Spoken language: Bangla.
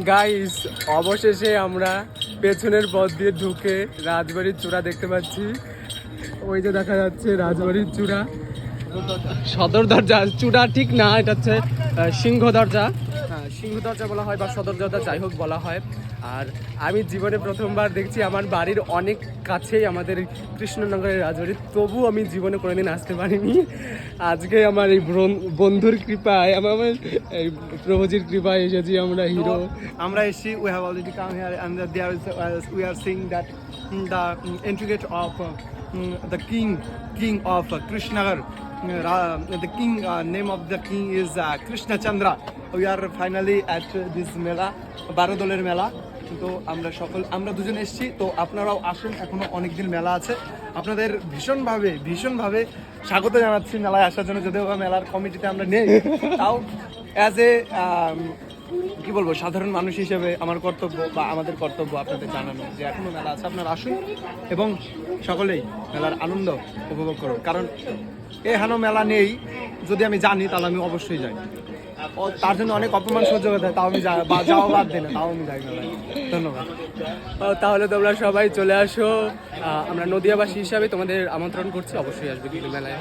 গাইস অবশেষে আমরা পেছনের পথ দিয়ে ঢুকে রাজবাড়ির চূড়া দেখতে পাচ্ছি। ওই যে দেখা যাচ্ছে রাজবাড়ির চূড়া, সদর দরজা। চূড়া ঠিক না, এটা হচ্ছে সিংহ দরজা। সিংহ দরজা বলা হয় বা সদর দরজা, যাই হোক বলা হয়। আর আমি জীবনে প্রথমবার দেখছি আমার বাড়ির অনেক কাছেই আমাদের কৃষ্ণনগরের রাজবাড়ি, তবু আমি জীবনে কোনোদিন আসতে পারিনি। আজকে আমার এই বন্ধুর কৃপায়, আমার এই প্রভুজির কৃপায় এসেছি আমরা হিরো। আমরা এসেছি, we have already come here and there is we are seeing that the entry gate of the king of Krishnagar. The king name of the king is Krishna Chandra. We are finally at this mela, বারোদলের মেলা। তো আমরা দুজন এসেছি, তো আপনারাও আসুন, এখনো অনেক দিন মেলা আছে। আপনাদের ভীষণভাবে স্বাগত জানাচ্ছি মেলায় আসার জন্য। যদিও বা মেলার কমিটিতে আমরা নেই, তাও অ্যাজ এ কি বলবো, সাধারণ মানুষ হিসেবে আমার কর্তব্য বা আমাদের কর্তব্য আপনাদের জানানো যে এখনো মেলা আছে, আপনারা আসুন এবং সকলেই মেলার আনন্দ উপভোগ করুন। কারণ এখানেও মেলা নেই যদি আমি জানি, তাহলে আমি অবশ্যই যাই। তার জন্য অনেক অপমান সহ্য করতে হয়, তাও আমি যাওয়া বাদ দিই না, তাও আমি যাই মেলায়। ধন্যবাদ। তাহলে তোমরা সবাই চলে আসো, আমরা নদিয়াবাসী হিসাবে তোমাদের আমন্ত্রণ করছি, অবশ্যই আসবে কিন্তু মেলায়।